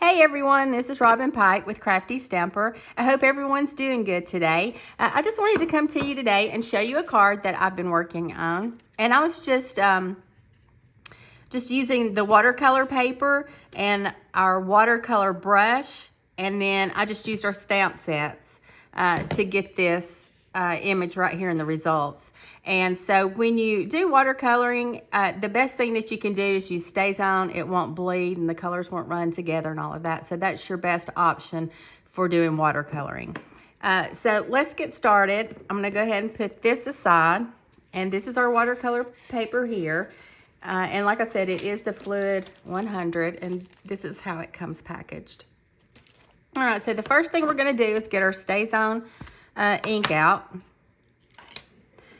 Hey everyone, this is Robin Pike with Crafty Stamper. I hope everyone's doing good today. I just wanted to come to you today and show you a card that I've been working on. And I was just using the watercolor paper and our watercolor brush, and then I just used our stamp sets to get this image right here in the results. And so when you do watercoloring, the best thing that you can do is use StazOn. It won't bleed and the colors won't run together and all of that. So that's your best option for doing watercoloring. So let's get started. I'm gonna go ahead and put this aside. And this is our watercolor paper here. And like I said, it is the Fluid 100, and this is how it comes packaged. All right, so the first thing we're gonna do is get our StazOn ink out.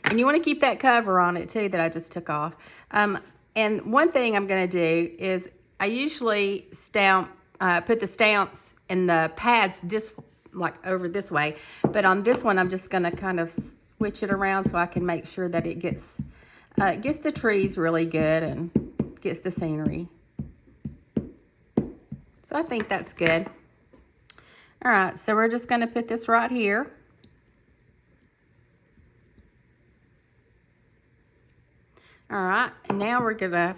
And you want to keep that cover on it too that I just took off. And one thing I'm going to do is I usually put the stamps in the pads like over this way. But on this one, I'm just going to kind of switch it around so I can make sure that it gets the trees really good and gets the scenery. So I think that's good. All right, so we're just going to put this right here. All right, and now we're gonna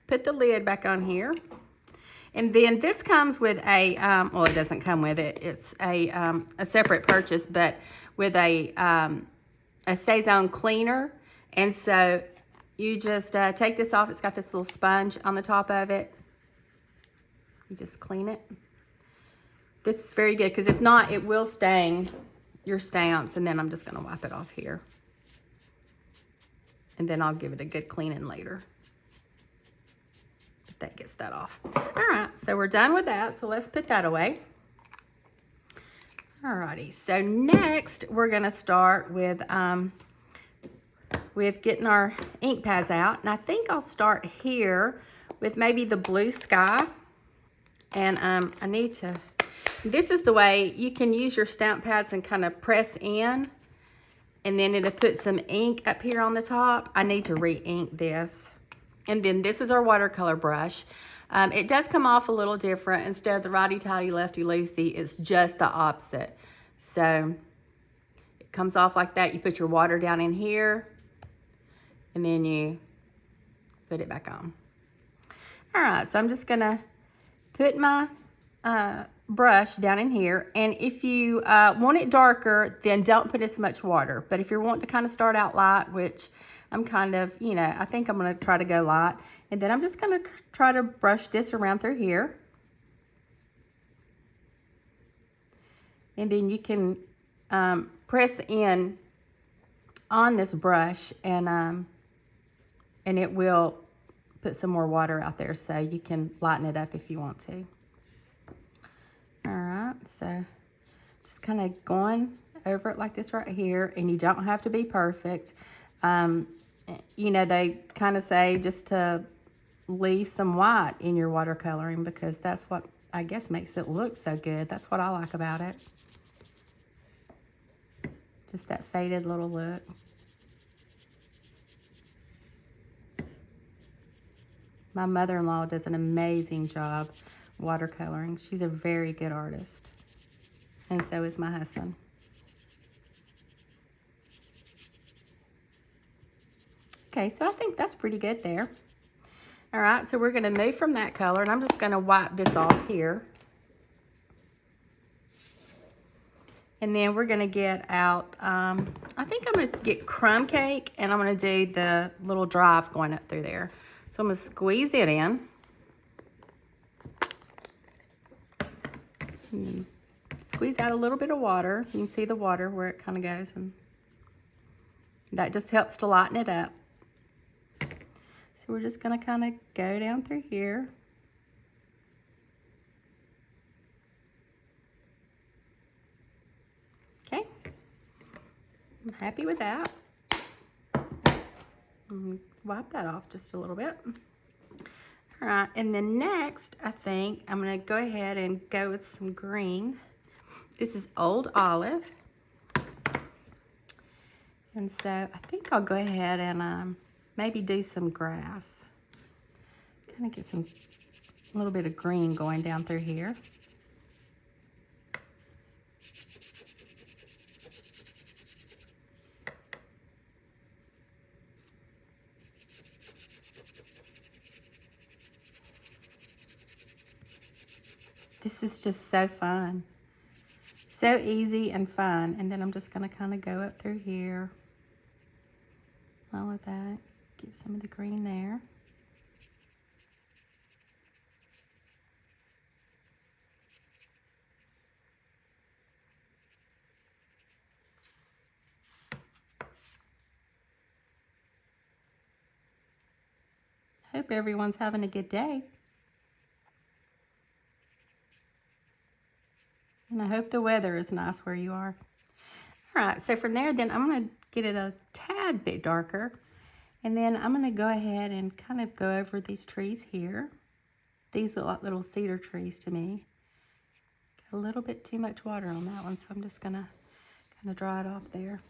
put the lid back on here. And then this comes with a, well, it doesn't come with it. It's a separate purchase, but with a StazOn cleaner. And so you just take this off. It's got this little sponge on the top of it. You just clean it. This is very good because if not, it will stain your stamps. And then I'm just gonna wipe it off here. And then I'll give it a good cleaning later. But that gets that off. All right, so we're done with that. So let's put that away. All righty, so next we're gonna start with getting our ink pads out. And I think I'll start here with maybe the blue sky. And I need to, this is the way you can use your stamp pads and kind of press in. And then it'll put some ink up here on the top. I need to re-ink this. And then this is our watercolor brush. It does come off a little different. Instead of the righty-tighty, lefty-loosey, it's just the opposite. So it comes off like that. You put your water down in here, and then you put it back on. All right, so I'm just gonna put my brush down in here, and if you want it darker, then don't put as much water. But if you're wanting to kind of start out light, which I'm kind of, I think I'm going to try to go light, and then I'm just going to try to brush this around through here. And then you can press in on this brush, and it will put some more water out there, so you can lighten it up if you want to. All right, so just kind of going over it like this right here, and you don't have to be perfect. They kind of say just to leave some white in your watercoloring because that's what I guess makes it look so good. That's what I like about it. Just that faded little look. My mother-in-law does an amazing job watercoloring. She's a very good artist. And so is my husband. Okay, so I think that's pretty good there. All right, so we're gonna move from that color, and I'm just gonna wipe this off here. And then we're gonna get out, I think I'm gonna get crumb cake, and I'm gonna do the little drive going up through there. So I'm gonna squeeze it in. And squeeze out a little bit of water. You can see the water where it kind of goes, and that just helps to lighten it up. So we're just going to kind of go down through here. Okay, I'm happy with that. Wipe that off just a little bit. All right, and then next, I think I'm gonna go ahead and go with some green. This is Old Olive. And so I think I'll go ahead and maybe do some grass. Kind of get some A little bit of green going down through here. This is just so fun. So easy and fun. And then I'm just going to kind of go up through here. All of that. Get some of the green there. Hope everyone's having a good day. And I hope the weather is nice where you are. All right, so from there, then I'm going to get it a tad bit darker. And then I'm going to go ahead and kind of go over these trees here. These look like little cedar trees to me. Got a little bit too much water on that one, so I'm just going to kind of dry it off there.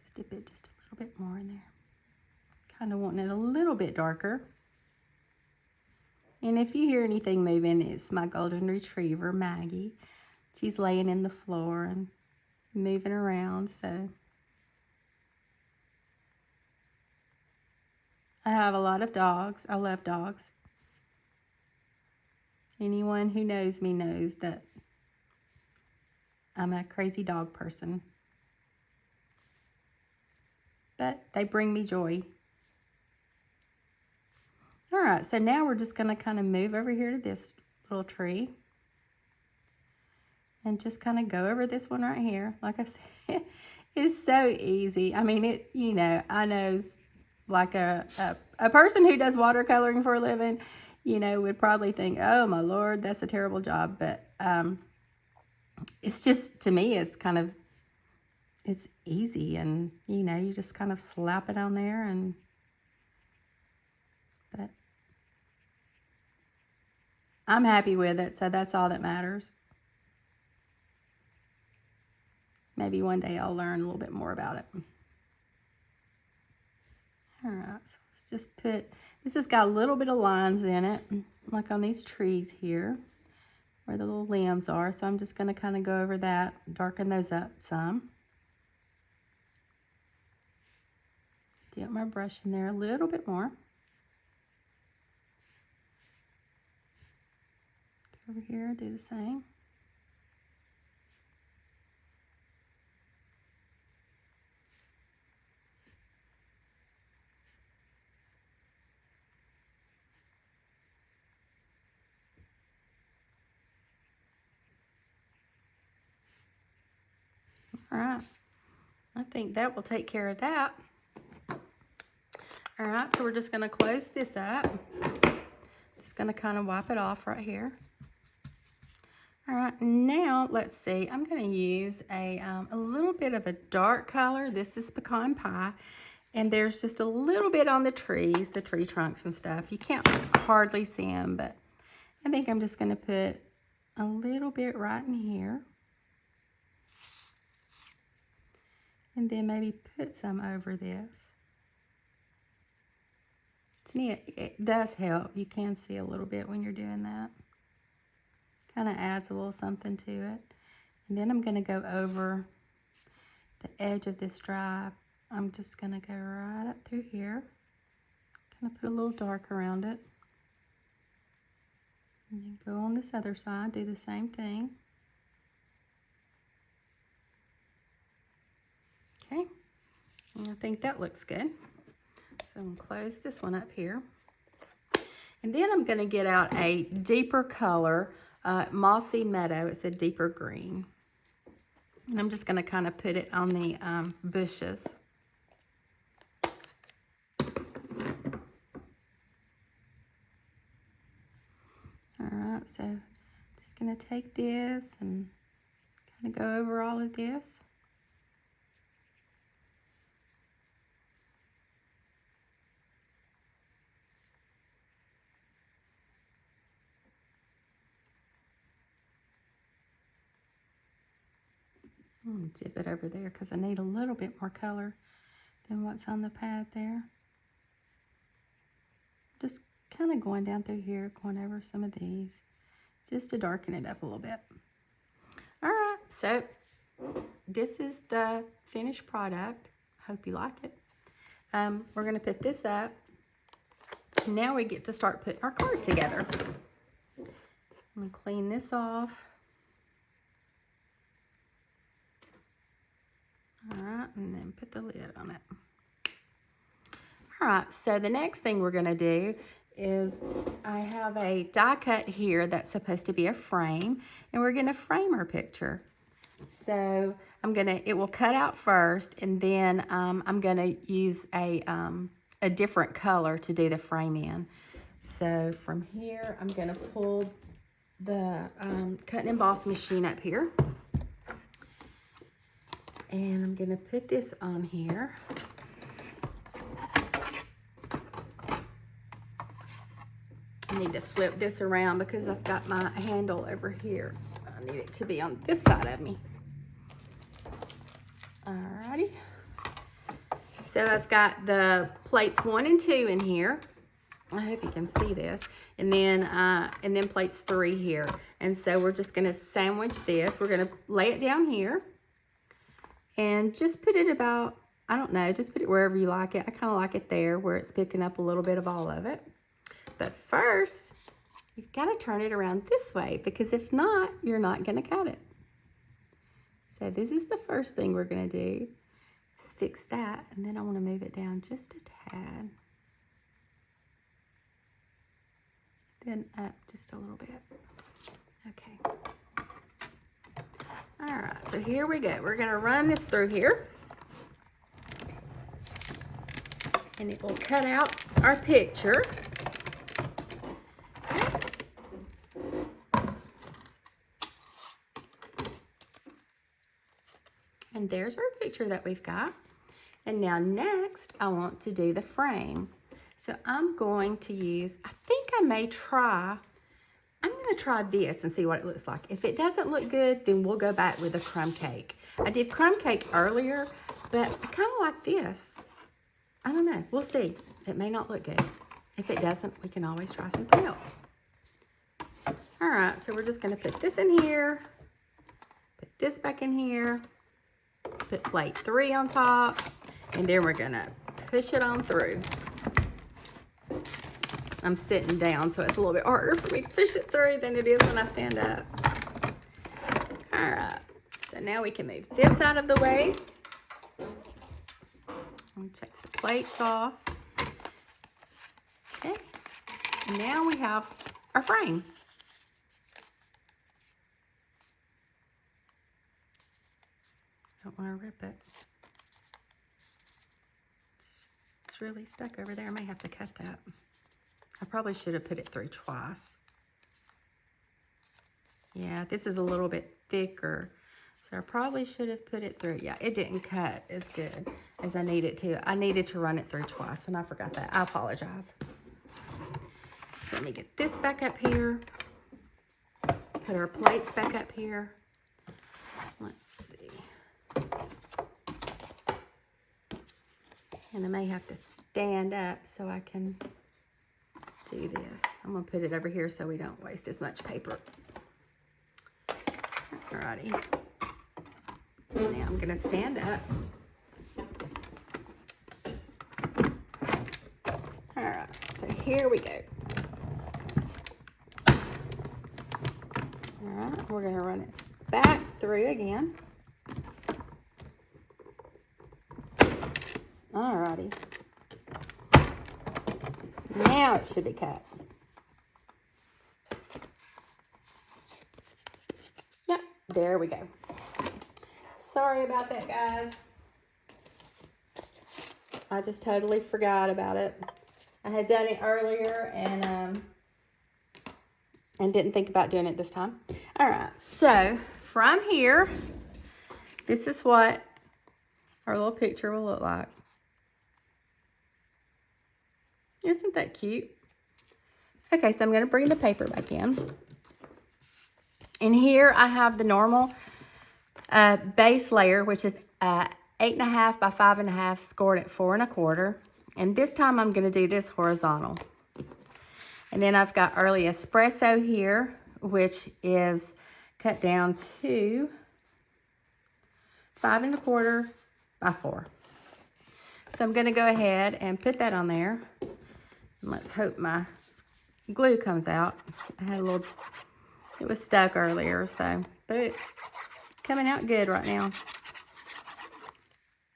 Just dip it just a little bit more in there. Kind of wanting it a little bit darker. And if you hear anything moving, it's my golden retriever, Maggie. She's laying in the floor and moving around, so. I have a lot of dogs. I love dogs. Anyone who knows me knows that I'm a crazy dog person. But they bring me joy. All right, so now we're just going to kind of move over here to this little tree. And just kind of go over this one right here. Like I said, it's so easy. I mean, I know like a person who does watercoloring for a living, would probably think, oh my Lord, that's a terrible job. But it's just, to me, it's easy. And, you just kind of slap it on there but I'm happy with it, so that's all that matters. Maybe one day I'll learn a little bit more about it. All right, so let's just this has got a little bit of lines in it, like on these trees here, where the little limbs are. So I'm just going to kind of go over that, darken those up some. Dip my brush in there a little bit more. Go over here, do the same. All right, I think that will take care of that. All right, so we're just going to close this up. Just going to kind of wipe it off right here. All right, now let's see. I'm going to use a little bit of a dark color. This is pecan pie, and there's just a little bit on the trees, the tree trunks and stuff. You can't hardly see them, but I think I'm just going to put a little bit right in here. And then maybe put some over this. To me, it does help. You can see a little bit when you're doing that. Kind of adds a little something to it. And then I'm going to go over the edge of this drive. I'm just going to go right up through here. Kind of put a little dark around it. And then go on this other side, do the same thing. Okay, and I think that looks good. So I'm going to close this one up here. And then I'm going to get out a deeper color, Mossy Meadow. It's a deeper green. And I'm just going to kind of put it on the bushes. All right, so just going to take this and kind of go over all of this. I'm going to dip it over there because I need a little bit more color than what's on the pad there. Just kind of going down through here, going over some of these, just to darken it up a little bit. All right, so this is the finished product. Hope you like it. We're gonna put this up. Now we get to start putting our card together. I'm gonna clean this off. All right, and then put the lid on it. All right, so the next thing we're gonna do is I have a die cut here that's supposed to be a frame, and we're gonna frame our picture. So it will cut out first, and then I'm gonna use a different color to do the frame in. So from here, I'm gonna pull the cut and emboss machine up here. And I'm gonna put this on here. I need to flip this around because I've got my handle over here. I need it to be on this side of me. Alrighty. So I've got the plates 1 and 2 in here. I hope you can see this. And then plates 3 here. And so we're just gonna sandwich this. We're gonna lay it down here and just put it about, I don't know, just put it wherever you like it. I kind of like it there where it's picking up a little bit of all of it. But first, you've got to turn it around this way, because if not, you're not going to cut it. So this is the first thing we're going to do, is fix that, and then I want to move it down just a tad. Then up just a little bit. Okay. All right, so here we go. We're going to run this through here, and it will cut out our picture. And there's our picture that we've got. And now next, I want to do the frame. So I'm going to use, I'm going to try this and see what it looks like. If it doesn't look good, then we'll go back with a crumb cake. I did crumb cake earlier, but I kind of like this. I don't know, we'll see. It may not look good. If it doesn't, we can always try something else. All right, so we're just gonna put this in here, put this back in here, put plate 3 on top, and then we're gonna push it on through. I'm sitting down, so it's a little bit harder for me to push it through than it is when I stand up. All right, so now we can move this out of the way. I'm gonna take the plates off. Okay, now we have our frame. Don't want to rip it. It's really stuck over there. I may have to cut that. I probably should have put it through twice. Yeah, this is a little bit thicker, so I probably should have put it through. Yeah, it didn't cut as good as I needed to. I needed to run it through twice, and I forgot that. I apologize. So let me get this back up here. Put our plates back up here. Let's see. And I may have to stand up so I can do this. I'm gonna put it over here so we don't waste as much paper. Alrighty. So now I'm gonna stand up. Alright, so here we go. Alright, we're gonna run it back through again. Alrighty. Now it should be cut. Yep, there we go. Sorry about that, guys. I just totally forgot about it. I had done it earlier and didn't think about doing it this time. All right, so from here, this is what our little picture will look like. Isn't that cute? Okay, so I'm going to bring the paper back in. And here I have the normal base layer, which is 8.5 by 5.5, scored at 4 1/4. And this time I'm going to do this horizontal. And then I've got early espresso here, which is cut down to 5 1/4 by 4. So I'm gonna go ahead and put that on there. And let's hope my glue comes out. I had a little, it was stuck earlier, so, but it's coming out good right now.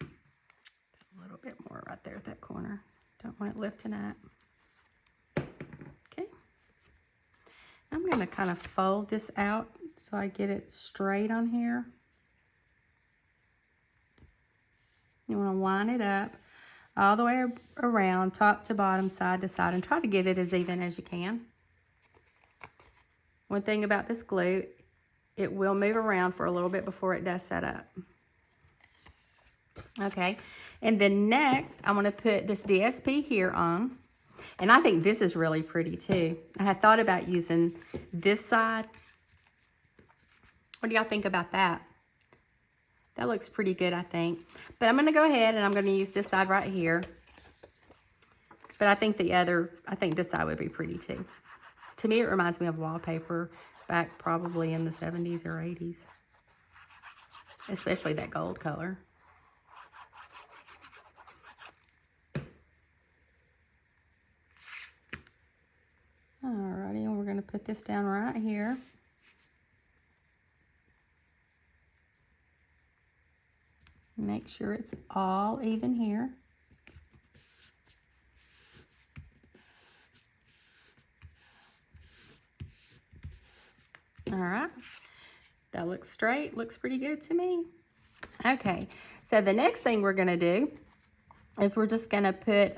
A little bit more right there at that corner. Don't want it lifting up. Okay. I'm gonna kind of fold this out so I get it straight on here. You wanna line it up all the way around, top to bottom, side to side, and try to get it as even as you can. One thing about this glue, it will move around for a little bit before it does set up. Okay, and then next, I'm gonna put this DSP here on, and I think this is really pretty too. I had thought about using this side. What do y'all think about that? That looks pretty good, I think. But I'm gonna go ahead and I'm gonna use this side right here. But I think this side would be pretty too. To me, it reminds me of wallpaper back probably in the 70s or 80s. Especially that gold color. Alrighty, and we're gonna put this down right here. Make sure it's all even here. All right, that looks straight, looks pretty good to me. Okay, so the next thing we're gonna do is we're just gonna put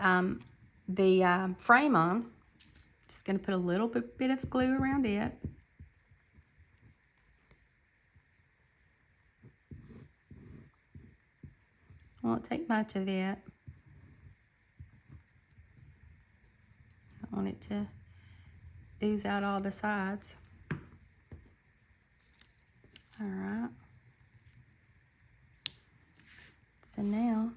the frame on. Just gonna put a little bit of glue around it. Won't take much of it. I want it to ooze out all the sides. All right. So now,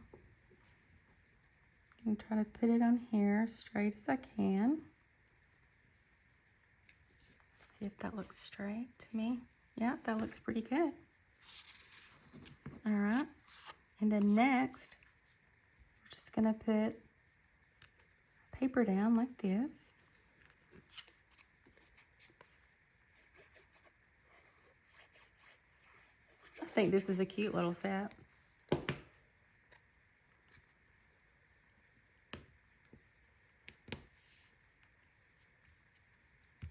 I'm going to try to put it on here straight as I can. See if that looks straight to me. Yeah, that looks pretty good. All right. And then next, we're just going to put paper down like this. I think this is a cute little set.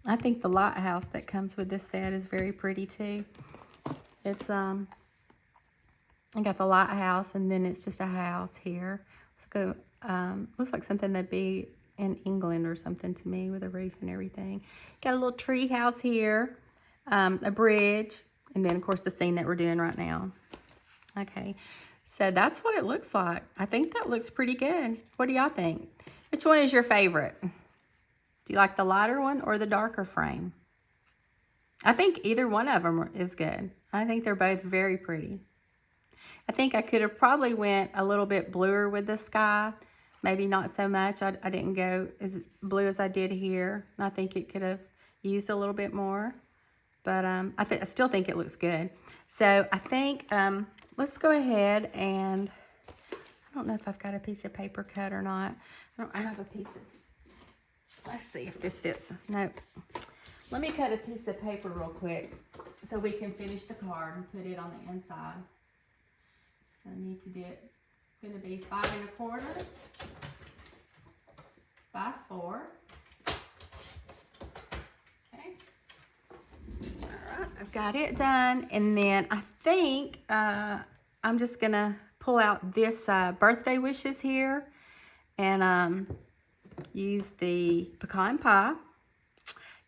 I think the lighthouse that comes with this set is very pretty too. It's I got the lighthouse, and then it's just a house here. Looks like something that'd be in England or something to me, with a roof and everything. Got a little tree house here, a bridge, and then of course the scene that we're doing right now. Okay, so that's what it looks like. I think that looks pretty good. What do y'all think? Which one is your favorite? Do you like the lighter one or the darker frame? I think either one of them is good. I think they're both very pretty. I think I could have probably went a little bit bluer with the sky. Maybe not so much. I didn't go as blue as I did here. I think it could have used a little bit more. But I still think it looks good. So I think let's go ahead and, I don't know if I've got a piece of paper cut or not. I have a piece of, let's see if this fits. Nope. Let me cut a piece of paper real quick so we can finish the card and put it on the inside. So I need to do it. It's going to be 5 1/4 by 4. Okay. All right, I've got it done. And then I think I'm just going to pull out this birthday wishes here and use the pecan pie.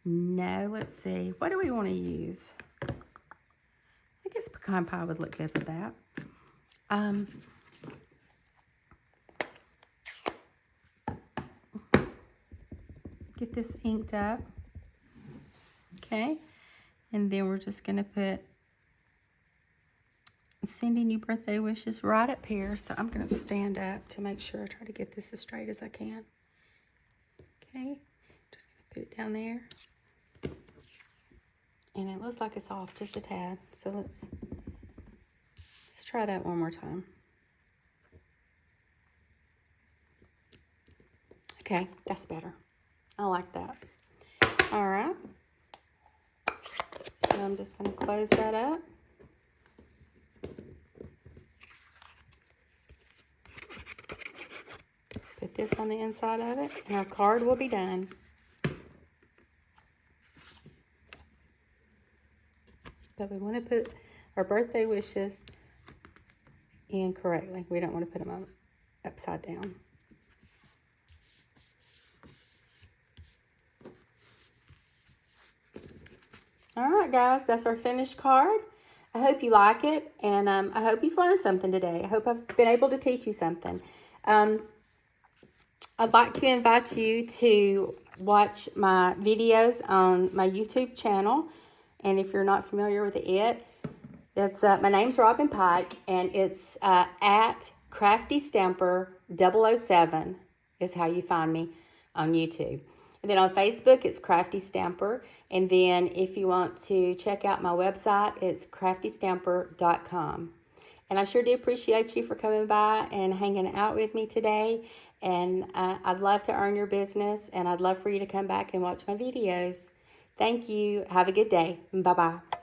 No, let's see. What do we want to use? I guess pecan pie would look good with that. Let's get this inked up. Okay. And then we're just going to put sending you birthday wishes right up here. So I'm going to stand up to make sure I try to get this as straight as I can. Okay. Just going to Put it down there. And it looks like it's off just a tad. So let's try that one more time. Okay, that's better. I like that. All right. So I'm just going to close that up. Put this on the inside of it, and our card will be done. But we want to put our birthday wishes in correctly. We don't want to put them upside down. All right, guys, that's our finished card. I hope you like it, and I hope you've learned something today. I hope I've been able to teach you something. I'd like to invite you to watch my videos on my YouTube channel. And if you're not familiar with it, it's my name's Robin Pike, and it's at Crafty Stamper 007 is how you find me on YouTube. And then on Facebook, it's Crafty Stamper. And then if you want to check out my website, it's craftystamper.com. And I sure do appreciate you for coming by and hanging out with me today. And I'd love to earn your business, and I'd love for you to come back and watch my videos. Thank you. Have a good day. Bye-bye.